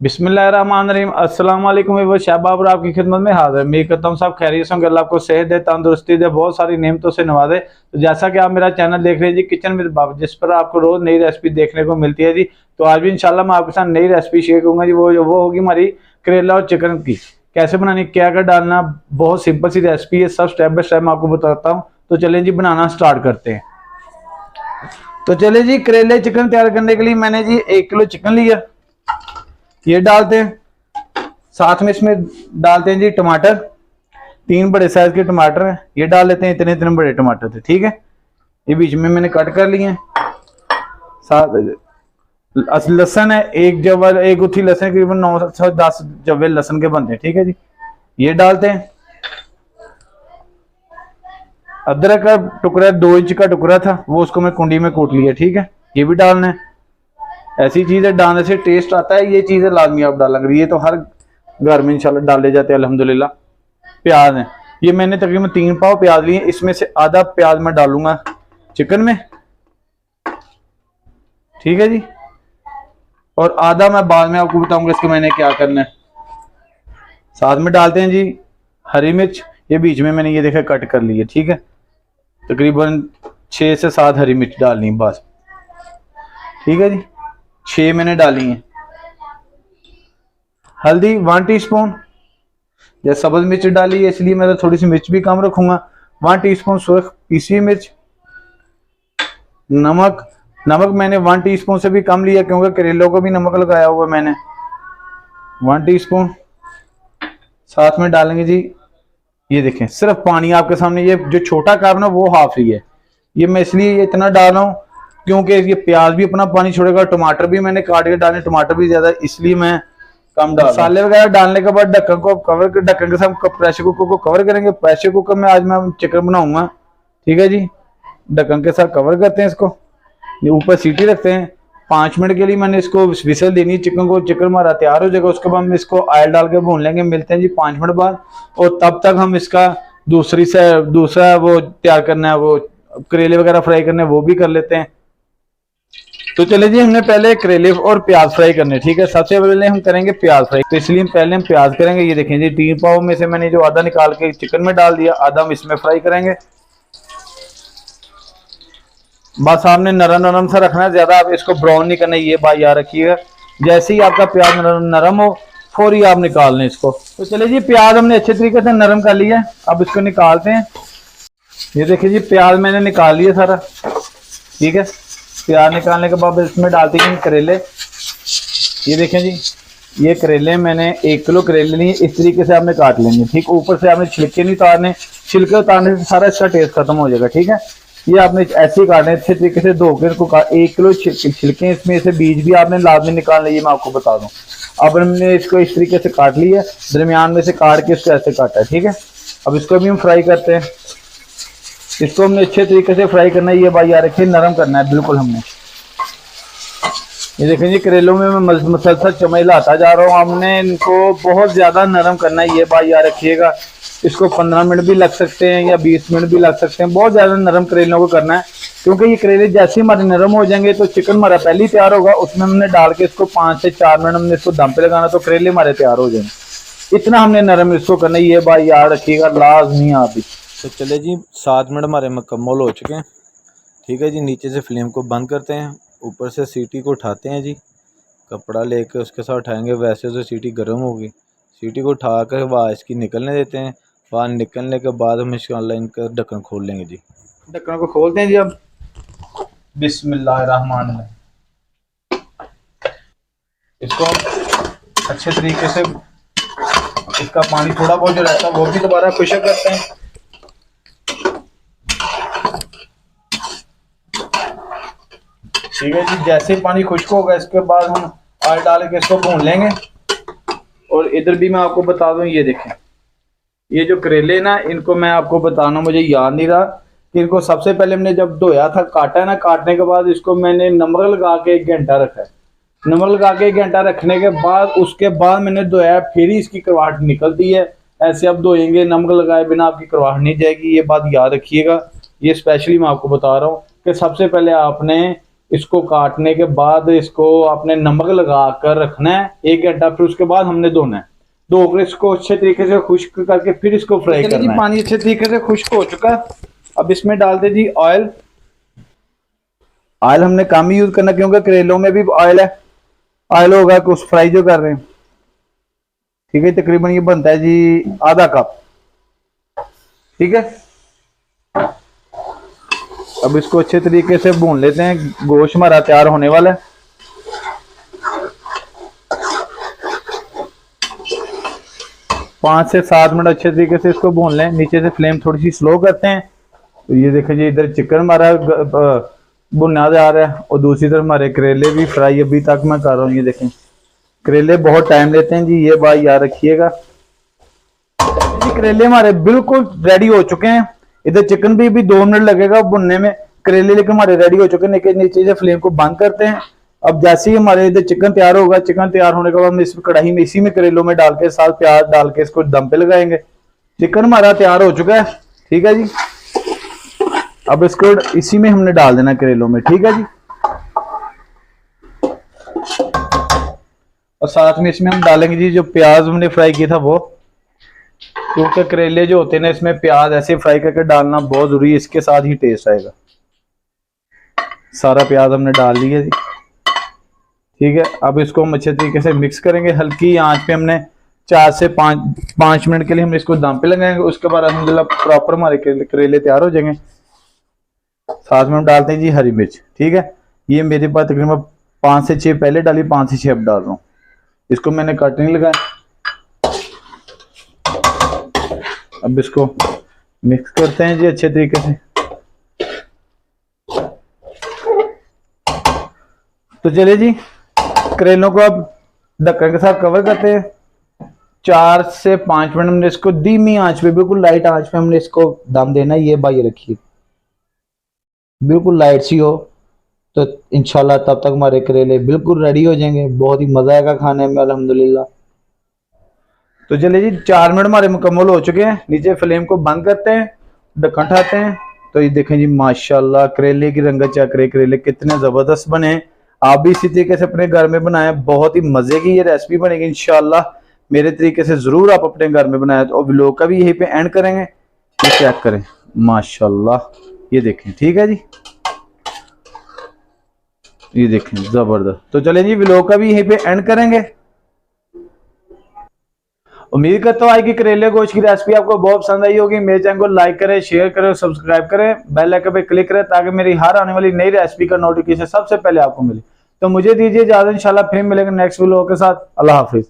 बिस्मिल्लाहिर्रहमानिर्रहीम। अस्सलाम वालेकुम। वो शहबाब और आपकी खिदमत में हाजिर। उम्मीद करता हूँ सब खैरियत होंगे। अल्लाह आपको सेहत दे, तंदुरुस्ती दे, बहुत सारी नेमतों से नवाजे। तो जैसा कि आप मेरा चैनल देख रहे हैं जी, किचन विद बाबर, जिस पर आपको रोज नई रेसिपी देखने को मिलती है जी। तो आज भी इंशाल्लाह मैं आपके साथ नई रेसिपी शेयर करूंगा जी। वो होगी हमारी करेला और चिकन की। कैसे बनानी, क्या क्या डालना, बहुत सिंपल सी रेसिपी है। सब स्टेप बाय स्टेप मैं आपको बताता हूँ। तो चलें जी, बनाना स्टार्ट करते हैं। तो चले जी, करेले चिकन तैयार करने के लिए मैंने जी 1 किलो चिकन लिया, ये डालते हैं। साथ में इसमें डालते हैं जी टमाटर, 3 बड़े साइज के टमाटर हैं, ये डाल लेते हैं। इतने इतने बड़े टमाटर थे, ठीक है। ये बीच में मैंने कट कर लिए हैं। साथ लहसन है, एक जवर, एक गुत्थी लहसन, करीबन 9 से 10 जवे लहसन के बनते हैं, ठीक है जी। ये डालते हैं। अदरक का टुकड़ा 2 इंच का टुकड़ा था, वो उसको मैं कुंडी में कूट लिया, ठीक है। ये भी डालना है। ऐसी चीजें डालने से टेस्ट आता है, ये चीजें लाजमी आप डालेंगे। ये तो हर घर में इंशाल्लाह डाले जाते हैं अल्हम्दुलिल्लाह। प्याज है, ये मैंने तकरीबन 3 पाव प्याज लिए। इसमें से आधा प्याज मैं डालूंगा चिकन में, ठीक है जी। और आधा मैं बाद में आपको बताऊंगा इसके मैंने क्या करना है। साथ में डालते हैं जी हरी मिर्च, ये बीच में मैंने ये देखा कट कर ली है, ठीक है। तकरीबन 6 से 7 हरी मिर्च डालनी है बस, ठीक है जी। 6 मैंने डाली है। हल्दी 1 टीस्पून, या सब्ज मिर्च डाली है इसलिए मैं तो थोड़ी सी मिर्च भी कम रखूंगा। 1 टीस्पून सुरख पीसी मिर्च। नमक, नमक मैंने 1 टीस्पून से भी कम लिया, क्योंकि करेलों को भी नमक लगाया हुआ मैंने। 1 टीस्पून। साथ में डालेंगे जी, ये देखें सिर्फ पानी आपके सामने, ये जो छोटा कप ना वो हाफ ही है। ये मैं इसलिए इतना डाल रहा हूँ क्योंकि ये प्याज भी अपना पानी छोड़ेगा, टमाटर भी मैंने काट के डाले, टमाटर भी ज्यादा, इसलिए मैं कम डाल। मसाले वगैरह डालने के बाद ढक्कन को कवर कर, ढक्कन के साथ प्रेशर कुकर को कवर करेंगे। प्रेशर कुकर में आज मैं चिकन बनाऊंगा, ठीक है जी। ढक्कन के साथ कवर करते हैं इसको, ऊपर सीटी रखते हैं। 5 मिनट के लिए मैंने इसको विसल देनी है चिकन को। चिकन हमारा तैयार हो जाएगा, उसके बाद हम इसको ऑयल डाल के भून लेंगे। मिलते हैं जी 5 मिनट बाद। और तब तक हम इसका दूसरा वो तैयार करना है, वो करेले वगैरह फ्राई करने, वो भी कर लेते हैं। तो चले जी, हमने पहले करेले और प्याज फ्राई करने, ठीक है। सबसे पहले हम करेंगे प्याज फ्राई, तो इसलिए पहले हम प्याज करेंगे। ये देखें जी, 3 पाव में से मैंने जो आधा निकाल के चिकन में डाल दिया, आधा हम इसमें फ्राई करेंगे। बस आपने नरम नरम सा रखना है, ज्यादा आप इसको ब्राउन नहीं करना, ये बात याद रखिएगा। जैसे ही आपका प्याज नरम हो, फौरी आप निकाल लें इसको। तो चले जी, प्याज हमने अच्छे तरीके से नरम कर लिया, अब इसको निकालते हैं। ये देखिए जी, प्याज मैंने निकाल लिया सारा, ठीक है। प्याज निकालने के बाद इसमें डालते हैं करेले। ये देखें जी, ये करेले मैंने 1 किलो करेले लिए, इस तरीके से आपने काट लेंगे, ठीक। ऊपर से आपने छिलके नहीं उतारने, छिलके उतारने से सारा इसका टेस्ट खत्म हो जाएगा, ठीक है। ये आपने ऐसे ही काटने, अच्छे तरीके से धो के इसको 1 किलो छिलके, इसमें से बीज भी आपने लाजमी निकालना, ये मैं आपको बता दूं। अब हमने इसको इस तरीके से काट लिया, दरमियान में से काट के इसको ऐसे काटा है, ठीक है। अब इसको भी हम फ्राई करते हैं। इसको हमने अच्छे तरीके से फ्राई करना है, ये बात याद रखिए, नरम करना है बिल्कुल हमने। ये देखें जी, करेलों में मैं मसलसल चम्मच लाता जा रहा हूँ। हमने इनको बहुत ज्यादा नरम करना है, ये बात याद रखिएगा। इसको 15 मिनट भी लग सकते हैं या 20 मिनट भी लग सकते हैं। बहुत ज्यादा नरम करेलों को करना है, क्योंकि ये करेले जैसे हमारे नरम हो जाएंगे तो चिकन हमारा पहले ही तैयार होगा, उसमें हमने डाल के इसको 5 से 4 मिनट हमने इसको दम पे लगाना, तो करेले हमारे तैयार हो जाएंगे। इतना हमने नरम इसको करना है, ये बात याद रखिएगा लाजमी आप भी। तो चले जी, 7 मिनट हमारे मुकम्मल हो चुके हैं, ठीक है जी। नीचे से फ्लेम को बंद करते हैं, ऊपर से सीटी को उठाते हैं जी। कपड़ा लेके उसके साथ उठाएंगे, वैसे तो सीटी गर्म होगी। सीटी को उठा कर वहाँ इसकी निकलने देते हैं। वहाँ निकलने के बाद हम इसका ऑनलाइन का ढक्कन खोल लेंगे जी। ढक्कन को खोलते हैं जी। अब बिस्मिल्लाहिर्रहमानिर्रहीम, इसको अच्छे तरीके से, इसका पानी थोड़ा बहुत जो रहता है वो भी दोबारा खुशक करते हैं। ठीक है जी, जैसे ही पानी खुश्क होगा इसके बाद हम ऑयल डाल के इसको भून लेंगे। और इधर भी मैं आपको बता दूं, ये देखें, ये जो करेले ना, इनको मैं आपको बताना मुझे याद नहीं रहा कि इनको सबसे पहले हमने जब धोया था, काटा है ना, काटने के बाद इसको मैंने नमक लगा के 1 घंटा रखा है। नमक लगा के 1 घंटा रखने के बाद उसके बाद मैंने धोया, फिर ही इसकी करवाहट निकलती है। ऐसे आप धोएंगे नमक लगाए बिना आपकी करवाहट नहीं जाएगी, ये बात याद रखिएगा। ये स्पेशली मैं आपको बता रहा हूँ कि सबसे पहले आपने इसको काटने के बाद इसको आपने नमक लगा कर रखना है 1 घंटा, फिर उसके बाद हमने धोना है। धोकर इसको अच्छे तरीके से खुश्क करके फिर इसको फ्राई करना है। पानी अच्छे तरीके से खुश्क हो चुका है, अब इसमें डाल दे जी ऑयल। ऑयल हमने कम ही यूज करना क्योंकि करेलों में भी ऑयल है, ऑयल होगा कि उस फ्राई जो कर रहे हैं। ठीक है, तकरीबन ये बनता है जी आधा कप। ठीक है, अब इसको अच्छे तरीके से भून लेते हैं, गोश्त हमारा तैयार होने वाला है। 5 से 7 मिनट अच्छे तरीके से इसको भून लें। नीचे से फ्लेम थोड़ी सी स्लो करते हैं। तो ये देखें जी, इधर चिकन हमारा भुना जा रहा है और दूसरी तरफ हमारे करेले भी फ्राई अभी तक मैं कर रहा हूँ। ये देखें, करेले बहुत टाइम लेते हैं जी, ये बात याद रखिएगा। करेले हमारे बिल्कुल रेडी हो चुके हैं। इधर चिकन भी 2 मिनट लगेगा भुनने में, करेले लेकिन हमारे रेडी हो चुके हैं। नीचे से फ्लेम को बंद करते हैं। अब जैसे ही हमारे इधर चिकन तैयार होगा, चिकन तैयार होने के बाद हम इस कढ़ाई में इसी में करेलों में डाल के साथ प्याज डाल के इसको दम पे लगाएंगे। चिकन हमारा तैयार हो चुका है। ठीक है जी, अब इसको इसी में हमने डाल देना करेलों में। ठीक है जी, और साथ में इसमें हम डालेंगे जी जो प्याज हमने फ्राई किया था वो, क्योंकि करेले जो होते हैं ना इसमें प्याज ऐसे फ्राई करके डालना बहुत जरूरी है, इसके साथ ही टेस्ट आएगा। सारा प्याज हमने डाल दिया जी। ठीक है, अब इसको हम अच्छे तरीके से मिक्स करेंगे। हल्की आंच पे हमने 4 से 5 मिनट के लिए हम इसको दम पे लगाएंगे। उसके बाद अल्हम्दुलिल्लाह प्रॉपर हमारे करेले तैयार हो जाएंगे। साथ में हम डालते हैं जी हरी मिर्च। ठीक है, ये मेरे पास तकरीबन 5 से 6 पहले डाली, 5 से 6 अब डाल रहा हूँ। इसको मैंने कट नहीं लगाया। अब इसको मिक्स करते हैं जी अच्छे तरीके से। तो चलिए जी, करेलों को अब ढक्कन के साथ कवर करते हैं। 4 से 5 मिनट हमने इसको धीमी आंच पे, बिल्कुल लाइट आंच पे हमने इसको दम देना है। ये बाई रखिए, बिल्कुल लाइट सी हो तो इंशाल्लाह तब तक हमारे करेले बिल्कुल रेडी हो जाएंगे। बहुत ही मजा आएगा खाने में अल्हम्दुलिल्लाह। तो चलिए जी, 4 मिनट हमारे मुकम्मल हो चुके हैं। नीचे फ्लेम को बंद करते हैं, ढक्कन उठाते हैं। तो ये देखें जी, माशाल्लाह करेले की रंगत चेक करें, करेले कितने जबरदस्त बने। आप भी इसी तरीके से अपने घर में बनाएं, बहुत ही मजे की ये रेसिपी बनेगी इंशाल्लाह। मेरे तरीके से जरूर आप अपने घर में बनाएं। और व्लॉग का भी यहीं पे एंड करेंगे। ये चेक करें माशाल्लाह, ये देखें। ठीक है जी, ये देखें जबरदस्त। तो चलें जी, व्लॉग का भी यहीं पे एंड करेंगे। उम्मीद करता हूँ आज की करेले गोश्त की रेसिपी आपको बहुत पसंद आई होगी। मेरे चैनल को लाइक करें, शेयर करें और सब्सक्राइब करें। बेल आइकन पे क्लिक करें ताकि मेरी हर आने वाली नई रेसिपी का नोटिफिकेशन सबसे पहले आपको मिले। तो मुझे दीजिए इजाजत, इंशाल्लाह फिर मिलेंगे नेक्स्ट व्लॉग के साथ। अल्लाह हाफिज।